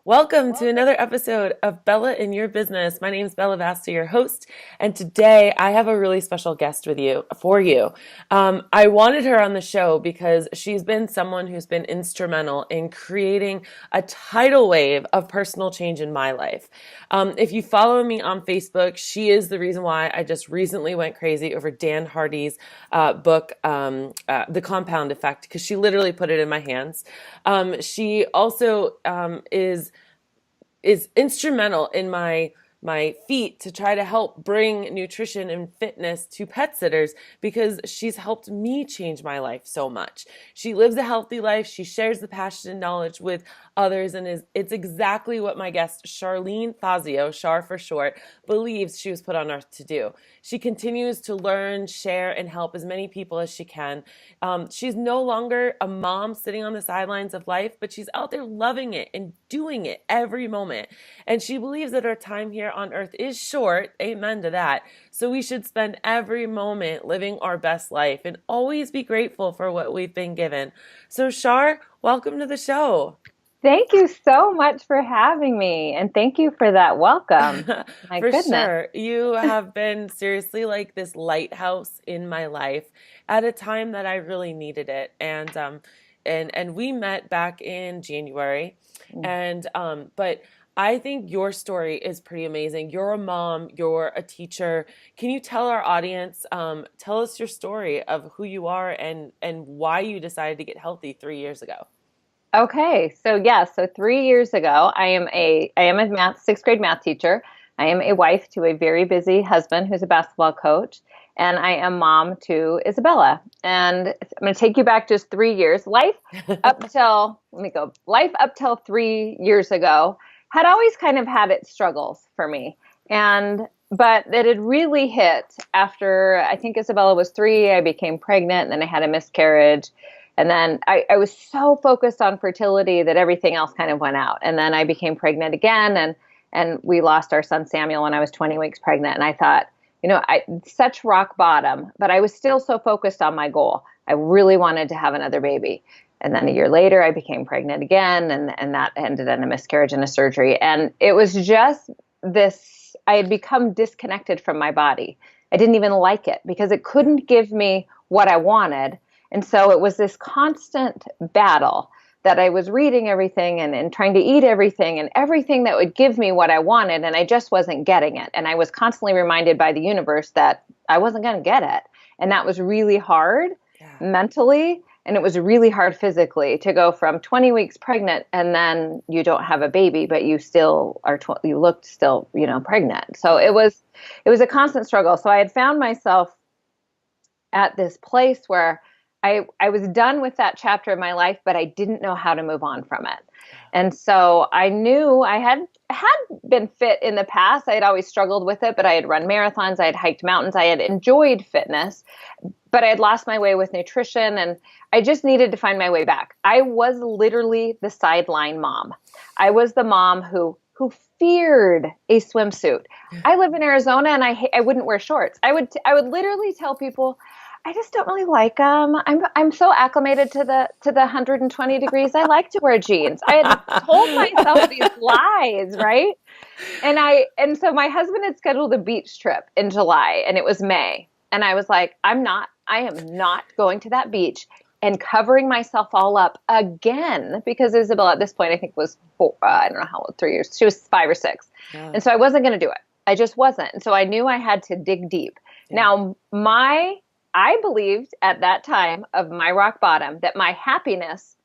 Welcome to another episode of Bella in Your Business. My name is Bella Vasta, your host, and today I have a really special guest with you for you. I wanted her on the show because she's been someone who's been instrumental in creating a tidal wave of personal change in my life. If you follow me on Facebook, she is the reason why I just recently went crazy over Dan Hardy's book, The Compound Effect, because she literally put it in my hands. She also is instrumental in my feat to try to help bring nutrition and fitness to pet sitters because she's helped me change my life so much. She lives a healthy life. She shares the passion and knowledge with others, and it's exactly what my guest Charlene Fazio, Char for short, believes she was put on earth to do. She continues to learn, share, and help as many people as she can. She's no longer a mom sitting on the sidelines of life, but she's out there loving it and doing it every moment. And she believes that our time here on earth is short. Amen to that. So we should spend every moment living our best life and always be grateful for what we've been given. So Char, welcome to the show. Thank you so much for having me, and thank you for that welcome. My For goodness. sure. You have been seriously like this lighthouse in my life at a time that I really needed it. And we met back in January. But I think your story is pretty amazing. You're a mom, you're a teacher. Can you tell our audience, tell us your story of who you are and why you decided to get healthy 3 years ago? Okay, so 3 years ago, I am a sixth grade math teacher. I am a wife to a very busy husband who's a basketball coach, and I am mom to Isabella. And I'm going to take you back just 3 years. Life up till 3 years ago had always kind of had its struggles for me. But it had really hit after I think Isabella was 3. I became pregnant, and then I had a miscarriage. And then I was so focused on fertility that everything else kind of went out. And then I became pregnant again, and we lost our son Samuel when I was 20 weeks pregnant. And I thought, such rock bottom, but I was still so focused on my goal. I really wanted to have another baby. And then a year later, I became pregnant again, and that ended in a miscarriage and a surgery. And it was just this, I had become disconnected from my body. I didn't even like it because it couldn't give me what I wanted. And so it was this constant battle that I was reading everything and trying to eat everything and everything that would give me what I wanted. And I just wasn't getting it. And I was constantly reminded by the universe that I wasn't going to get it. And that was really hard mentally. And it was really hard physically to go from 20 weeks pregnant and then you don't have a baby, but you still are, you looked still, pregnant. So it was a constant struggle. So I had found myself at this place where I was done with that chapter of my life, but I didn't know how to move on from it. And so I knew I had been fit in the past. I had always struggled with it, but I had run marathons. I had hiked mountains. I had enjoyed fitness, but I had lost my way with nutrition, and I just needed to find my way back. I was literally the sideline mom. I was the mom who feared a swimsuit. I live in Arizona, and I wouldn't wear shorts. I would literally tell people, I just don't really like them. I'm so acclimated to the 120 degrees. I like to wear jeans. I had told myself these lies, right? And so my husband had scheduled a beach trip in July, and it was May. And I was like, I am not going to that beach and covering myself all up again, because Isabel at this point, I think was four, I don't know how old, 3 years. She was 5 or 6. Yeah. And so I wasn't going to do it. I just wasn't. And so I knew I had to dig deep. Yeah. Now, I believed at that time of my rock bottom that my happiness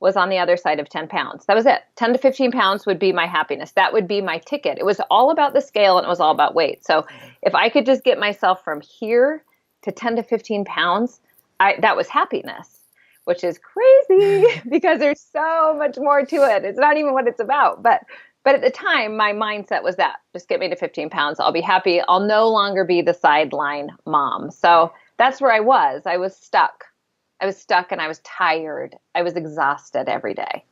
was on the other side of 10 pounds. That was it. 10 to 15 pounds would be my happiness. That would be my ticket. It was all about the scale, and it was all about weight. So if I could just get myself from here to 10 to 15 pounds, that was happiness, which is crazy because there's so much more to it. It's not even what it's about. But at the time, my mindset was that just get me to 15 pounds. I'll be happy. I'll no longer be the sideline mom. So that's where I was. I was stuck, and I was tired. I was exhausted every day.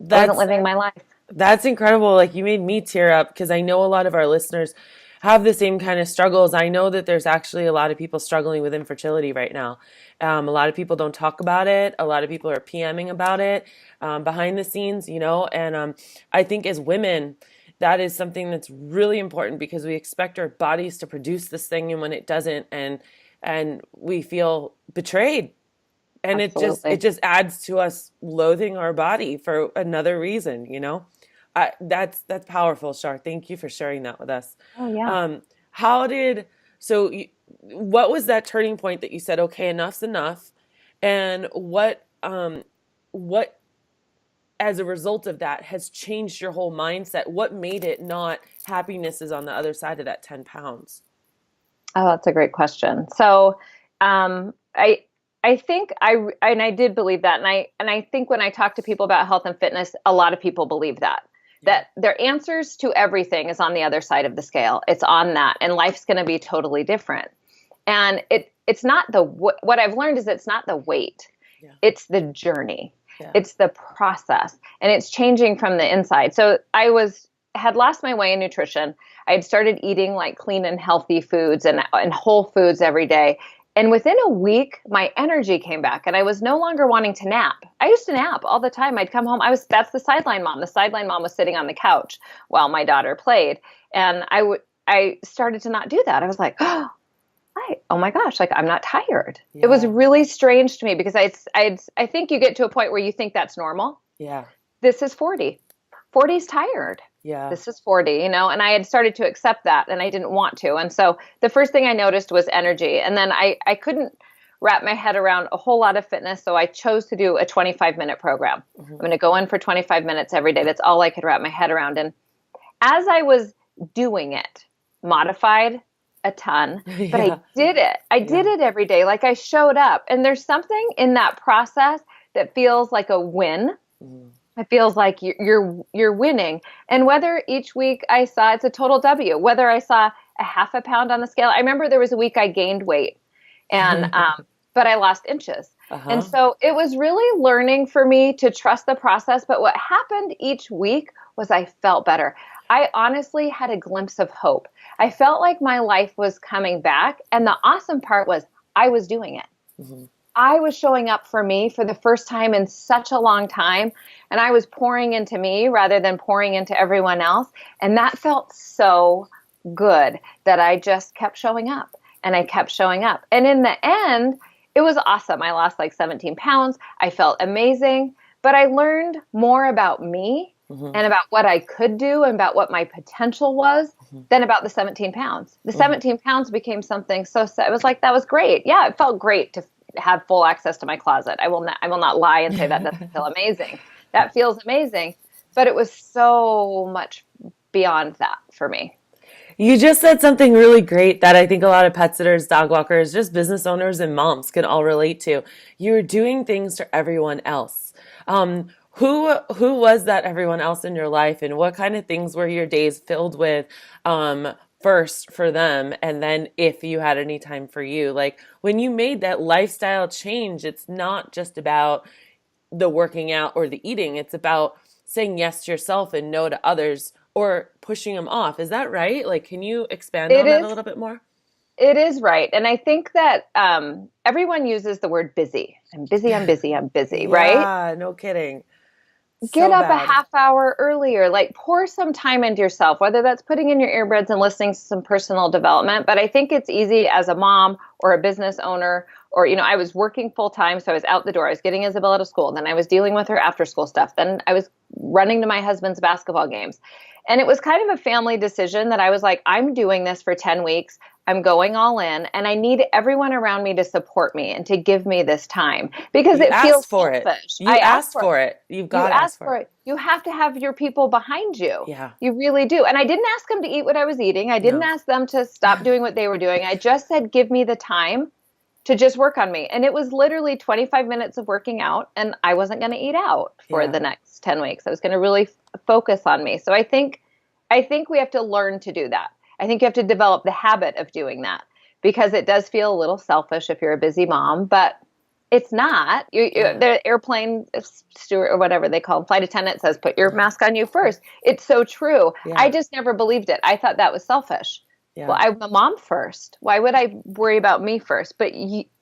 I wasn't living my life. That's incredible. Like, you made me tear up because I know a lot of our listeners have the same kind of struggles. I know that there's actually a lot of people struggling with infertility right now. A lot of people don't talk about it. A lot of people are PMing about it behind the scenes, and I think as women, that is something that's really important because we expect our bodies to produce this thing, and when it doesn't, and we feel betrayed, and it Absolutely. just adds to us loathing our body for another reason. That's powerful, Char. Thank you for sharing that with us. Oh yeah. Um, how did so? What was that turning point that you said, "Okay, enough's enough," and what as a result of that has changed your whole mindset? What made it not happiness is on the other side of that 10 pounds? Oh, that's a great question. So, I think I did believe that, and I think when I talk to people about health and fitness, a lot of people believe Yeah. that their answers to everything is on the other side of the scale. It's on that, and life's going to be totally different. And it's not what I've learned is it's not the weight, Yeah. it's the journey, Yeah. it's the process, and it's changing from the inside. So had lost my way in nutrition. I had started eating like clean and healthy foods and whole foods every day. And within a week, my energy came back and I was no longer wanting to nap. I used to nap all the time. I'd come home. That's the sideline mom. The sideline mom was sitting on the couch while my daughter played. And I started to not do that. I was like, oh my gosh, like I'm not tired. It was Yeah. really strange to me because I think you get to a point where you think that's normal. Yeah. This is 40. 40's tired. Yeah. This is 40, and I had started to accept that and I didn't want to. And so the first thing I noticed was energy. And then I couldn't wrap my head around a whole lot of fitness. So I chose to do a 25-minute program. Mm-hmm. I'm going to go in for 25 minutes every day. That's all I could wrap my head around. And as I was doing it, modified a ton, but Yeah. I did it. I did it every day. Like I showed up. And there's something in that process that feels like a win. Mm-hmm. It feels like you're winning. And whether each week I saw it's a total W, whether I saw a half a pound on the scale. I remember there was a week I gained weight and but I lost inches. And Uh-huh. so it was really learning for me to trust the process. But what happened each week was I felt better. I honestly had a glimpse of hope. I felt like my life was coming back. And the awesome part was I was doing it. Mm-hmm. I was showing up for me for the first time in such a long time. And I was pouring into me rather than pouring into everyone else. And that felt so good that I just kept showing up and I kept showing up. And in the end, it was awesome. I lost like 17 pounds. I felt amazing. But I learned more about me Mm-hmm. and about what I could do and about what my potential was Mm-hmm. than about the 17 pounds. The Mm-hmm. 17 pounds became something so it was like, that was great. Yeah, it felt great to have full access to my closet. I will not lie and say that doesn't feel amazing. That feels amazing, but it was so much beyond that for me. You just said something really great that I think a lot of pet sitters, dog walkers, just business owners and moms can all relate to. You're doing things for everyone else. Who was that everyone else in your life, and what kind of things were your days filled with? First for them, and then if you had any time for you, like when you made that lifestyle change, it's not just about the working out or the eating. It's about saying yes to yourself and no to others, or pushing them off. Is that right? Like, can you expand It on that a is little bit more? it is right. And I think that everyone uses the word busy. I'm busy, I'm busy, I'm busy, right? Yeah, no kidding. Get So up a bad. half hour earlier, like pour some time into yourself, whether that's putting in your earbuds and listening to some personal development. But I think it's easy as a mom or a business owner, or, I was working full time. So I was out the door. I was getting Isabella to school. Then I was dealing with her after school stuff. Then I was running to my husband's basketball games. And it was kind of a family decision that I was like, I'm doing this for 10 weeks. I'm going all in, and I need everyone around me to support me and to give me this time because You it asked feels for it. selfish. You I asked asked for it. for it. You've You got to ask ask for for it. it. You have to have your people behind you. Yeah. You really do. And I didn't ask them to eat what I was eating. I didn't No. ask them to stop doing what they were doing. I just said, give me the time to just work on me. And it was literally 25 minutes of working out, and I wasn't going to eat out for Yeah. the next 10 weeks. I was going to really focus on me. So I think we have to learn to do that. I think you have to develop the habit of doing that because it does feel a little selfish if you're a busy mom, but it's not. Yeah. The airplane steward or whatever they call them, flight attendant says, put your mask on you first. It's so true. Yeah. I just never believed it. I thought that was selfish. Well, Yeah. I'm a mom first. Why would I worry about me first? But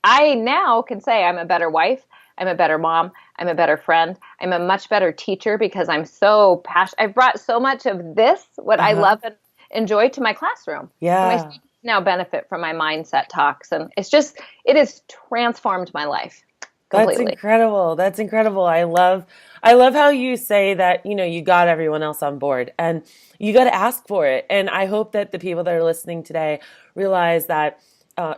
I now can say I'm a better wife. I'm a better mom. I'm a better friend. I'm a much better teacher because I'm so passionate. I've brought so much of this, what I Uh-huh. love and enjoy, to my classroom. So my Yeah. students now benefit from my mindset talks. And it has transformed my life That's completely. incredible. That's incredible. I love how you say that, you got everyone else on board and you got to ask for it. And I hope that the people that are listening today realize that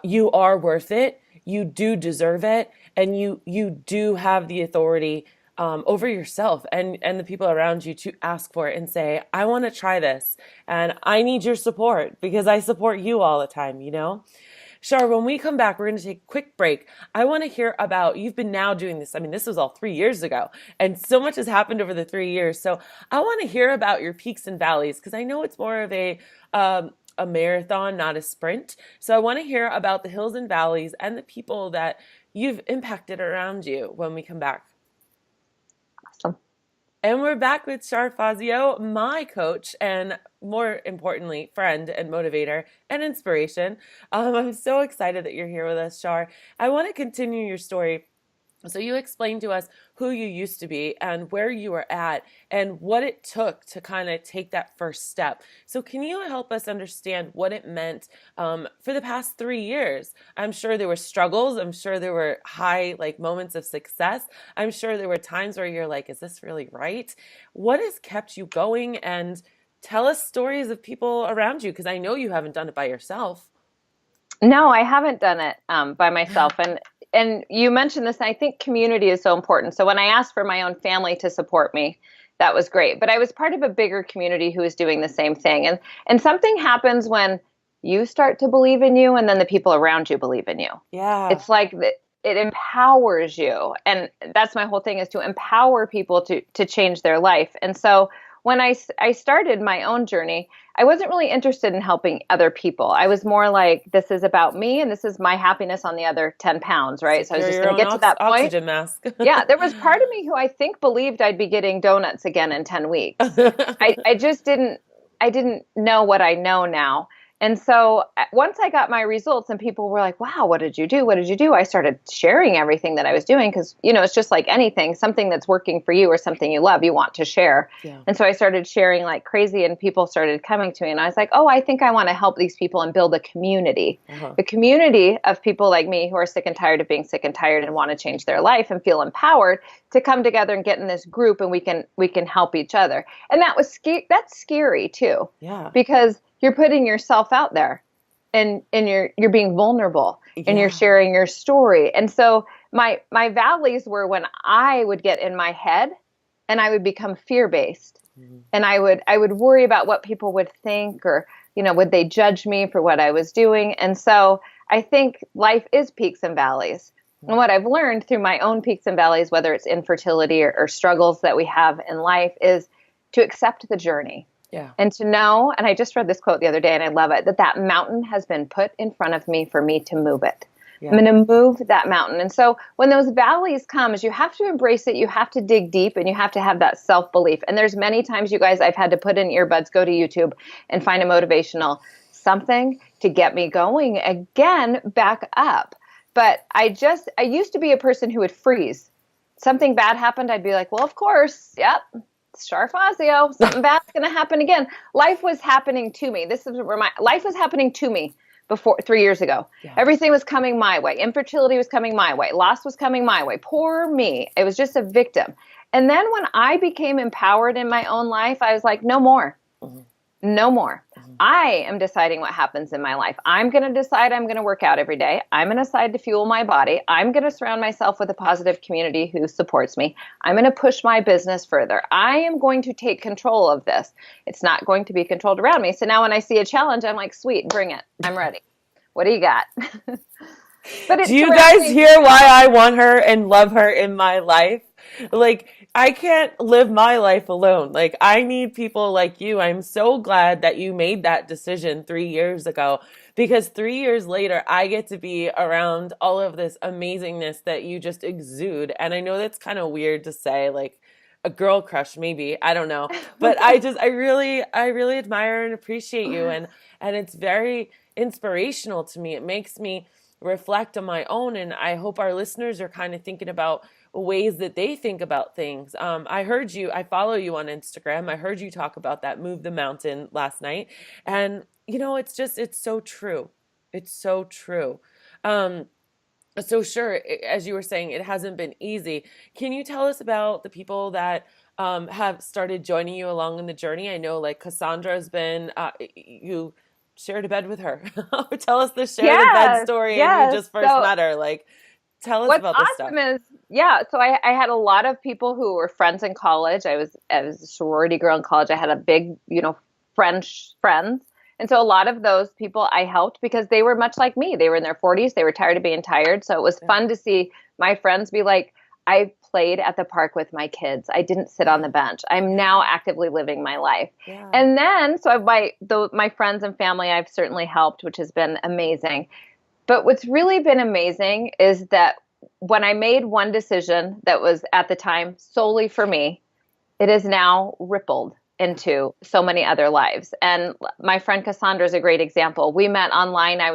you are worth it. You do deserve it, and you do have the authority over yourself and the people around you to ask for it and say, I want to try this and I need your support because I support you all the time. Char, when we come back, we're going to take a quick break. I want to hear about, you've been now doing this. I mean, this was all 3 years ago, and so much has happened over the 3 years. So I want to hear about your peaks and valleys because I know it's more of a marathon, not a sprint. So I want to hear about the hills and valleys and the people that you've impacted around you when we come back. Awesome. And we're back with Char Fazio, my coach, and more importantly, friend and motivator and inspiration. I'm so excited that you're here with us, Char. I want to continue your story. So you explained to us who you used to be and where you were at and what it took to kind of take that first step. So can you help us understand what it meant for the past 3 years? I'm sure there were struggles. I'm sure there were high like moments of success. I'm sure there were times where you're like, is this really right? What has kept you going? And tell us stories of people around you because I know you haven't done it by yourself. No, I haven't done it by myself. And you mentioned this, and I think community is so important. So when I asked for my own family to support me, that was great. But I was part of a bigger community who was doing the same thing. And something happens when you start to believe in you, and then the people around you believe in you. Yeah. It's like it empowers you, and that's my whole thing, is to empower people to change their life. And so when I started my own journey, I wasn't really interested in helping other people. I was more like, this is about me and this is my happiness on the other 10 pounds, right? So I was Secure just your going to own get to that point. oxygen mask. Yeah, there was part of me who I think believed I'd be getting donuts again in 10 weeks. I just didn't know what I know now. And so once I got my results and people were like, wow, what did you do? What did you do? I started sharing everything that I was doing because, it's just like anything, something that's working for you or something you love, you want to share. Yeah. And so I started sharing like crazy and people started coming to me and I was like, oh, I think I want to help these people and build a community. Uh-huh. A community of people like me who are sick and tired of being sick and tired and want to change their life and feel empowered to come together and get in this group and we can help each other. And that's scary too. Yeah. Because you're putting yourself out there and you're being vulnerable and you're Yeah. sharing your story. And so my valleys were when I would get in my head and I would become fear-based. Mhm. And I would worry about what people would think or, would they judge me for what I was doing? And so I think life is peaks and valleys. And what I've learned through my own peaks and valleys, whether it's infertility or struggles that we have in life, is to accept the journey. Yeah. And to know, and I just read this quote the other day and I love it, that mountain has been put in front of me for me to move it. Yeah. I'm going to move that mountain. And so when those valleys come, you have to embrace it. You have to dig deep and you have to have that self-belief. And there's many times, you guys, I've had to put in earbuds, go to YouTube and find a motivational something to get me going again, back up. But I used to be a person who would freeze. Something bad happened. I'd be like, well, of course. Yep. Char Fazio, something bad's going to happen again. Life was happening to me. This is where my life was happening to me before 3 years ago. Yeah. Everything was coming my way. Infertility was coming my way. Loss was coming my way. Poor me. It was just a victim. And then when I became empowered in my own life, I was like, no more. Mm-hmm. No more. Mm-hmm. I am deciding what happens in my life. I'm going to decide I'm going to work out every day. I'm going to decide to fuel my body. I'm going to surround myself with a positive community who supports me. I'm going to push my business further. I am going to take control of this. It's not going to be controlled around me. So now when I see a challenge, I'm like, sweet, bring it. I'm ready. What do you got? But do you guys hear why I want her and love her in my life? Like, I can't live my life alone. Like, I need people like you. I'm so glad that you made that decision 3 years ago because 3 years later, I get to be around all of this amazingness that you just exude. And I know that's kind of weird to say, like, a girl crush, maybe. I don't know. But I really admire and appreciate you. And it's very inspirational to me. It makes me reflect on my own. And I hope our listeners are kind of thinking about ways that they think about things. I follow you on Instagram. I heard you talk about that Move the Mountain last night. And, it's so true. It's so true. Um, so sure, as you were saying, it hasn't been easy. Can you tell us about the people that have started joining you along in the journey? I know like Cassandra's been, you shared a bed with her. Tell us the shared a bed Yes, story and you yes. just first So met her. Like, tell us what's about this stuff. awesome is, yeah, so I had a lot of people who were friends in college. I was a sorority girl in college. I had a big, friends. And so a lot of those people I helped because they were much like me. They were in their 40s. They were tired of being tired. So it was Yeah. fun to see my friends be like, I played at the park with my kids. I didn't sit on the bench. I'm now actively living my life. Yeah. And then, so my friends and family I've certainly helped, which has been amazing. But what's really been amazing is that when I made one decision that was at the time solely for me, it is now rippled into so many other lives. And my friend Cassandra is a great example. We met online. I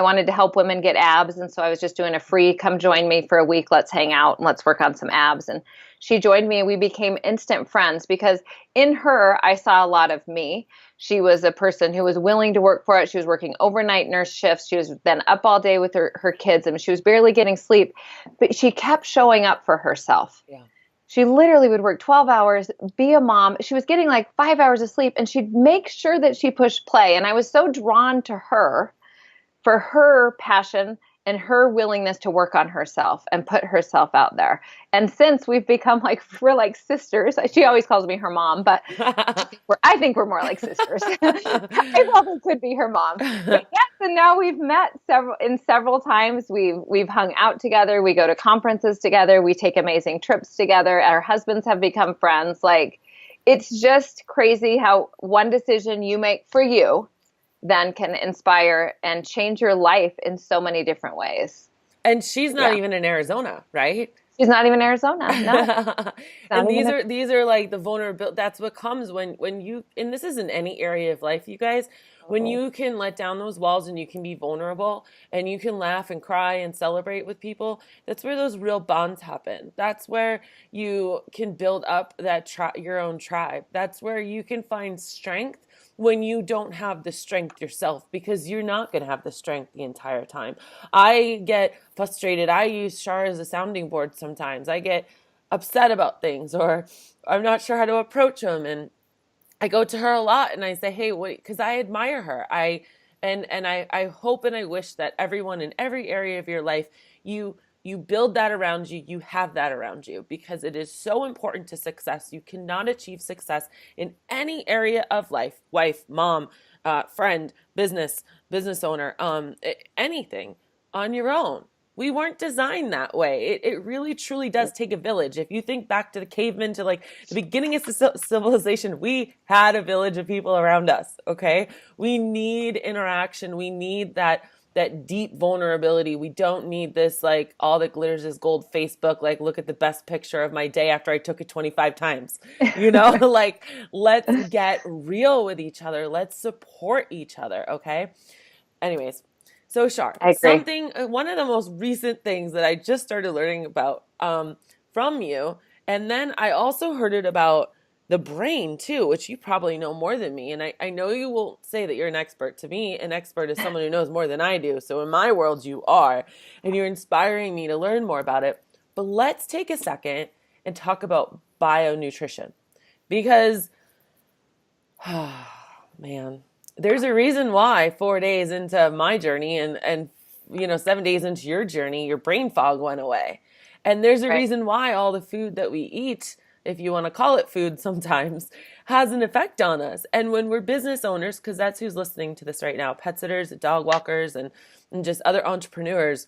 wanted to help women get abs. And so I was just doing a free, come join me for a week. Let's hang out and let's work on some abs. And she joined me and we became instant friends because in her, I saw a lot of me. She was a person who was willing to work for it. She was working overnight nurse shifts. She was then up all day with her kids and she was barely getting sleep, but she kept showing up for herself. Yeah. She literally would work 12 hours, be a mom. She was getting like 5 hours of sleep and she'd make sure that she pushed play. And I was so drawn to her for her passion and her willingness to work on herself and put herself out there. And since we're like sisters. She always calls me her mom, but I think we're more like sisters. I probably could be her mom. But yes, and now we've met several times. We've hung out together. We go to conferences together. We take amazing trips together. Our husbands have become friends. Like it's just crazy how one decision you make for you then can inspire and change your life in so many different ways. And she's not Yeah. even in Arizona, right? She's not even in Arizona. No, And not even. these are like the vulnerability. That's what comes when you, and this isn't any area of life, you guys, when Oh, you can let down those walls and you can be vulnerable and you can laugh and cry and celebrate with people, that's where those real bonds happen. That's where you can build up your own tribe. That's where you can find strength when you don't have the strength yourself, because you're not going to have the strength the entire time. I get frustrated. I use Char as a sounding board sometimes. I get upset about things or I'm not sure how to approach them, and I go to her a lot and I say, "Hey, what?" Because I admire her. I hope and I wish that everyone in every area of your life, you build that around you, you have that around you, because it is so important to success. You cannot achieve success in any area of life, wife, mom, friend, business owner, anything, on your own. We weren't designed that way. It really truly does take a village. If you think back to the cavemen, to like the beginning of civilization, we had a village of people around us. Okay. We need interaction. We need that deep vulnerability. We don't need this like all that glitters is gold Facebook, like look at the best picture of my day after I took it 25 times. Like let's get real with each other. Let's support each other. Okay. Anyways, so Char, I agree. one of the most recent things that I just started learning about from you, and then I also heard it about the brain too, which you probably know more than me. And I know you will say that you're an expert. To me, an expert is someone who knows more than I do. So in my world, you are, and you're inspiring me to learn more about it. But let's take a second and talk about bionutrition, because man, there's a reason why 4 days into my journey and 7 days into your journey, your brain fog went away. And there's a Right. reason why all the food that we eat, if you want to call it food sometimes, has an effect on us. And when we're business owners, because that's who's listening to this right now, pet sitters, dog walkers, and just other entrepreneurs,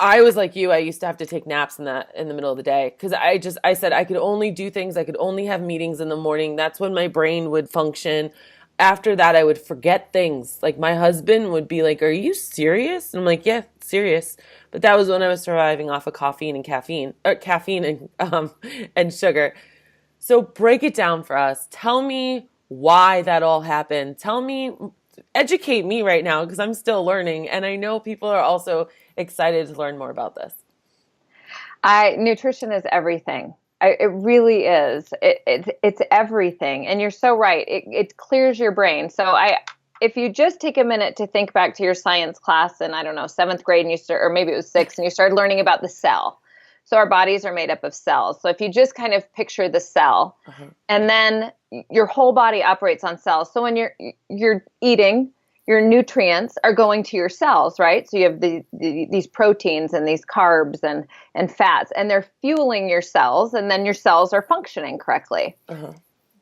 I was like you. I used to have to take naps in the middle of the day, because I said I could only do things. I could only have meetings in the morning. That's when my brain would function. after that, I would forget things. Like my husband would be like, "Are you serious?" And I'm like, "Yeah, serious." But that was when I was surviving off of caffeine and sugar. So break it down for us. Tell me why that all happened. Educate me right now because I'm still learning, and I know people are also excited to learn more about this. Nutrition is everything. It really is. It's everything. And you're so right. It clears your brain. If you just take a minute to think back to your science class in, I don't know, seventh grade, or maybe it was sixth, and you started learning about the cell. So our bodies are made up of cells. So if you just kind of picture the cell, and then your whole body operates on cells. So when you're eating, your nutrients are going to your cells, right? So you have these proteins and these carbs and fats, and they're fueling your cells, and then your cells are functioning correctly.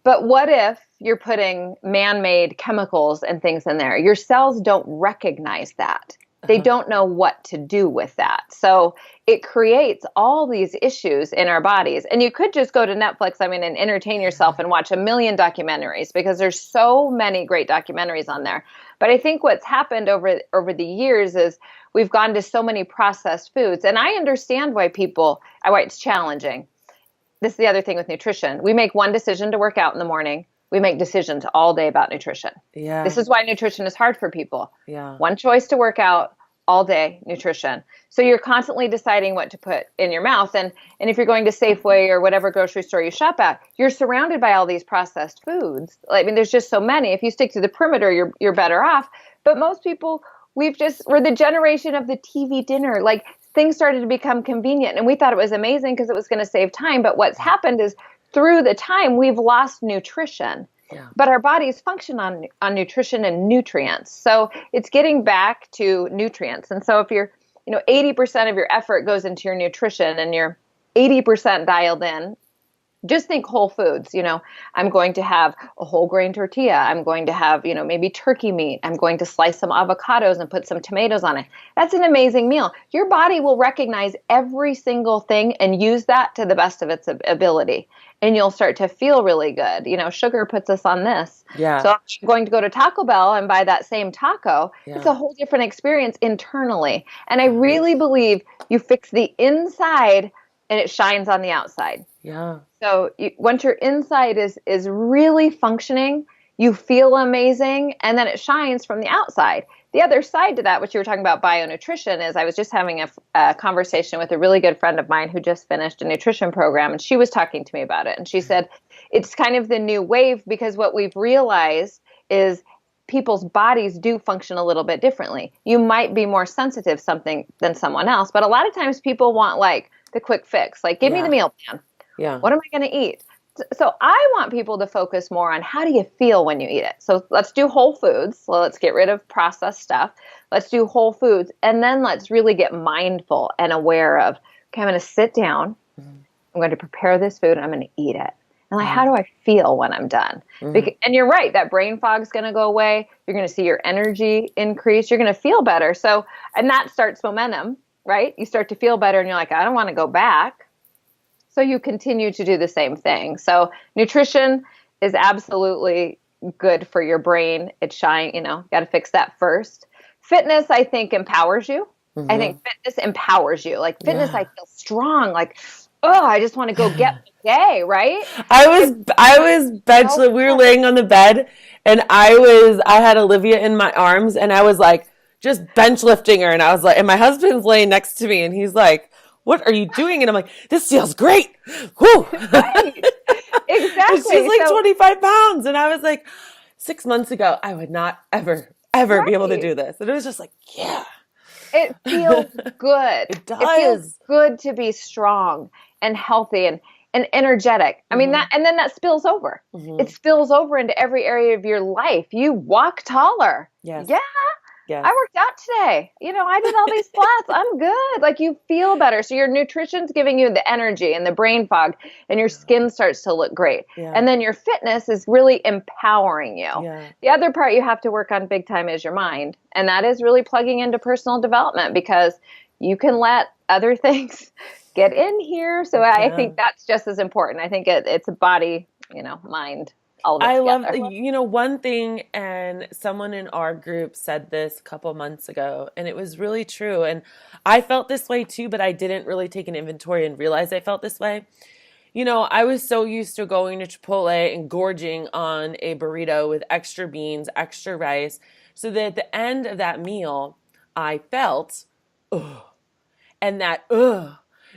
But what if you're putting man-made chemicals and things in there? Your cells don't recognize that. They don't know what to do with that. So it creates all these issues in our bodies. And you could just go to Netflix, and entertain yourself and watch a million documentaries because there's so many great documentaries on there. But I think what's happened over the years is we've gone to so many processed foods. And I understand why it's challenging. This is the other thing with nutrition. We make one decision to work out in the morning. We make decisions all day about nutrition. Yeah. This is why nutrition is hard for people. Yeah. One choice to work out, all day nutrition. So you're constantly deciding what to put in your mouth. And if you're going to Safeway or whatever grocery store you shop at, you're surrounded by all these processed foods. There's just so many. If you stick to the perimeter, you're better off. But most people, we're the generation of the TV dinner. Things started to become convenient, and we thought it was amazing because it was going to save time. But what's happened is through the time, we've lost nutrition. Yeah. But our bodies function on nutrition and nutrients. So it's getting back to nutrients. And so if you're, 80% of your effort goes into your nutrition and you're 80% dialed in, just think whole foods. I'm going to have a whole grain tortilla. I'm going to have, maybe turkey meat. I'm going to slice some avocados and put some tomatoes on it. That's an amazing meal. Your body will recognize every single thing and use that to the best of its ability. And you'll start to feel really good. Sugar puts us on this. Yeah. So if you're going to go to Taco Bell and buy that same taco, it's a whole different experience internally. And I really believe you fix the inside and it shines on the outside. Yeah. So once your inside is really functioning, you feel amazing, and then it shines from the outside. The other side to that, which you were talking about bionutrition, is I was just having a conversation with a really good friend of mine who just finished a nutrition program, and she was talking to me about it. And she said, it's kind of the new wave because what we've realized is people's bodies do function a little bit differently. You might be more sensitive something than someone else, but a lot of times people want the quick fix, give me the meal plan. Yeah. What am I going to eat? So I want people to focus more on how do you feel when you eat it. So let's do whole foods. So let's get rid of processed stuff. Let's do whole foods. And then let's really get mindful and aware of, okay, I'm going to sit down. I'm going to prepare this food and I'm going to eat it. And how do I feel when I'm done? And you're right, that brain fog is going to go away. You're going to see your energy increase. You're going to feel better. And that starts momentum, right? You start to feel better and you're like, I don't want to go back. So you continue to do the same thing. So nutrition is absolutely good for your brain. Got to fix that first. Fitness, I think, empowers you. I think fitness empowers you. Fitness, I feel strong. I just want to go get my day, right? I was bench. We were laying on the bed, and I had Olivia in my arms, and I was just bench lifting her, and I was and my husband's laying next to me, and he's like, what are you doing? And I'm like, this feels great. Whew. Right. Exactly. She's 25 pounds. And I was 6 months ago, I would not ever be able to do this. And it was just yeah. It feels good. It does. It feels good to be strong and healthy and energetic. I mean, and then that spills over. It spills over into every area of your life. You walk taller. Yes. Yeah. Yes. I worked out today. I did all these squats. I'm good. You feel better. So your nutrition's giving you the energy and the brain fog, and your skin starts to look great. Yeah. And then your fitness is really empowering you. Yeah. The other part you have to work on big time is your mind. And that is really plugging into personal development because you can let other things get in here. So I think that's just as important. I think it's a body, mind all of it I love, together. one thing, and someone in our group said this a couple months ago, and it was really true. And I felt this way too, but I didn't really take an inventory and realize I felt this way. I was so used to going to Chipotle and gorging on a burrito with extra beans, extra rice, so that at the end of that meal, I felt, ugh, and that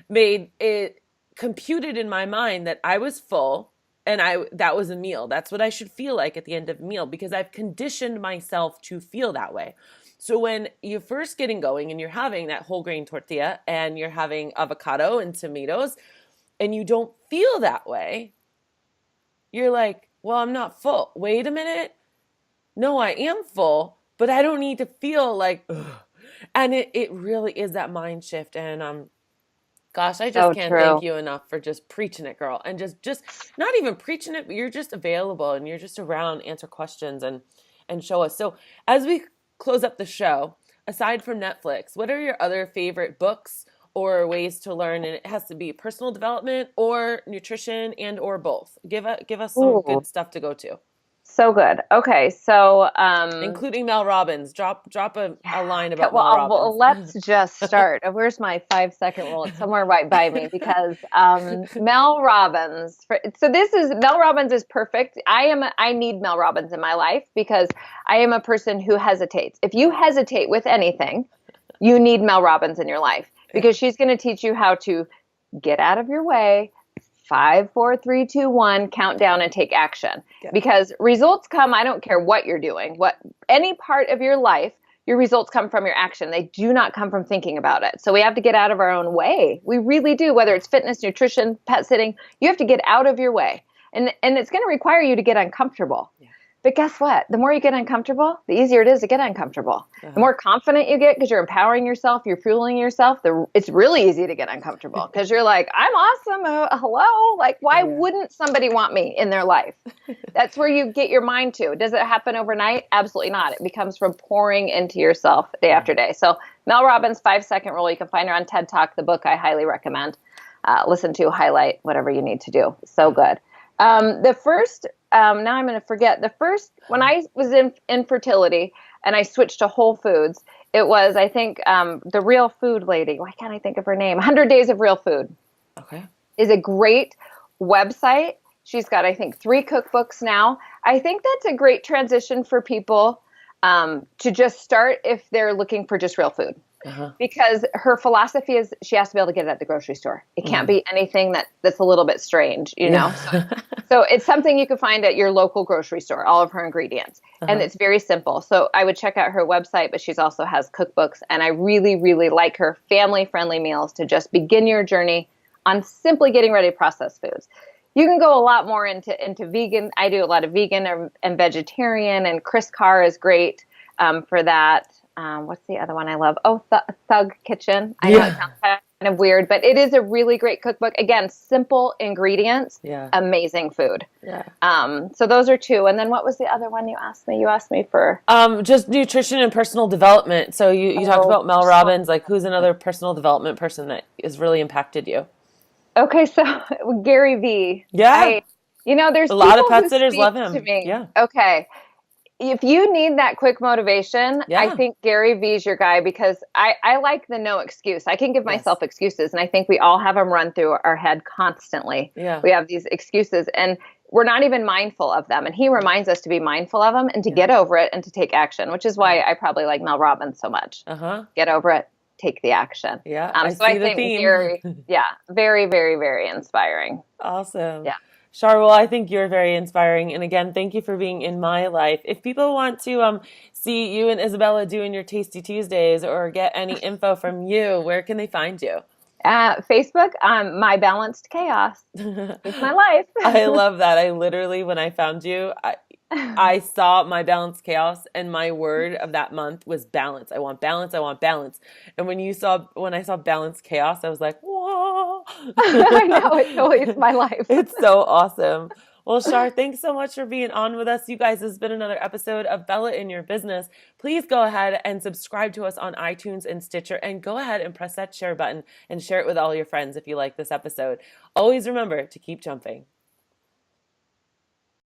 made it computed in my mind that I was full and I that was a meal. That's what I should feel like at the end of a meal because I've conditioned myself to feel that way. So when you're first getting going and you're having that whole grain tortilla and you're having avocado and tomatoes and you don't feel that way, you're like, well, I'm not full. Wait a minute. No, I am full, but I don't need to feel like, ugh. And it really is that mind shift. And gosh, I just So can't thank true. you enough for just preaching it, girl. And just not even preaching it, but you're just available and you're just around, answer questions and show us. So as we close up the show, aside from Netflix, what are your other favorite books or ways to learn? And it has to be personal development or nutrition and or both. Give us some Ooh, good stuff to go to, so good. Okay, so including Mel Robbins. Drop a line okay, about Mel well, Robbins. let's just start. Where's my 5 second rule? It's somewhere right by me because Mel Robbins. So this is Mel Robbins is perfect. I need Mel Robbins in my life because I am a person who hesitates. If you hesitate with anything, you need Mel Robbins in your life because she's going to teach you how to get out of your way. 5, 4, 3, 2, 1, count down and take action. Yeah. Because results come, I don't care what you're doing, what any part of your life, your results come from your action. They do not come from thinking about it. So we have to get out of our own way. We really do, whether it's fitness, nutrition, pet sitting, you have to get out of your way. And it's going to require you to get uncomfortable. Yeah. But guess what? The more you get uncomfortable, the easier it is to get uncomfortable. The more confident you get because you're empowering yourself, you're fueling yourself, it's really easy to get uncomfortable because you're like, I'm awesome. Hello. Like, why wouldn't somebody want me in their life? That's where you get your mind to. Does it happen overnight? Absolutely not. It becomes from pouring into yourself day after day. So Mel Robbins' 5 second rule, you can find her on TED Talk, the book I highly recommend. Listen to, highlight, whatever you need to do. So good. The first, now I'm going to forget, the first, when I was in infertility and I switched to Whole Foods, it was, I think, the Real Food lady. Why can't I think of her name? 100 Days of Real Food. Okay. Is a great website. She's got, I think, 3 cookbooks now. I think that's a great transition for people to just start if they're looking for just real food. Because her philosophy is she has to be able to get it at the grocery store. It can't be anything that's a little bit strange, So it's something you can find at your local grocery store, all of her ingredients. And it's very simple. So I would check out her website, but she also has cookbooks. And I really, really like her family-friendly meals to just begin your journey on simply getting ready to process foods. You can go a lot more into vegan. I do a lot of vegan and vegetarian, and Char is great for that. What's the other one I love? Oh, Thug Kitchen. I know it sounds kind of weird, but it is a really great cookbook. Again, simple ingredients, amazing food. Yeah. So those are 2. And then what was the other one you asked me? You asked me for just nutrition and personal development. So you talked about Mel Robbins. Like, who's another personal development person that has really impacted you? Okay, so Gary V. Yeah. There's A lot of people pet who sitters speak love him. to me. Yeah. Okay. If you need that quick motivation, Yeah. I think Gary V's your guy because I like the no excuse. I can give myself excuses, and I think we all have them run through our head constantly. Yeah. We have these excuses, and we're not even mindful of them. And he reminds us to be mindful of them and to get over it and to take action, which is why I probably like Mel Robbins so much. Get over it, take the action. Yeah. So I think Gary, very, very, very inspiring. Awesome. Yeah. Char, well, I think you're very inspiring. And again, thank you for being in my life. If people want to see you and Isabella doing your Tasty Tuesdays or get any info from you, where can they find you? Facebook, My Balanced Chaos. It's my life. I love that. I literally, when I found you, I saw My Balanced Chaos, and my word of that month was balance. I want balance. I want balance. And when I saw Balanced Chaos, I was like, whoa. I know, it's my life. It's so awesome. Well, Char, thanks so much for being on with us. You guys, this has been another episode of Bella in Your Business. Please go ahead and subscribe to us on iTunes and Stitcher, and go ahead and press that share button and share it with all your friends if you like this episode. Always remember to keep jumping.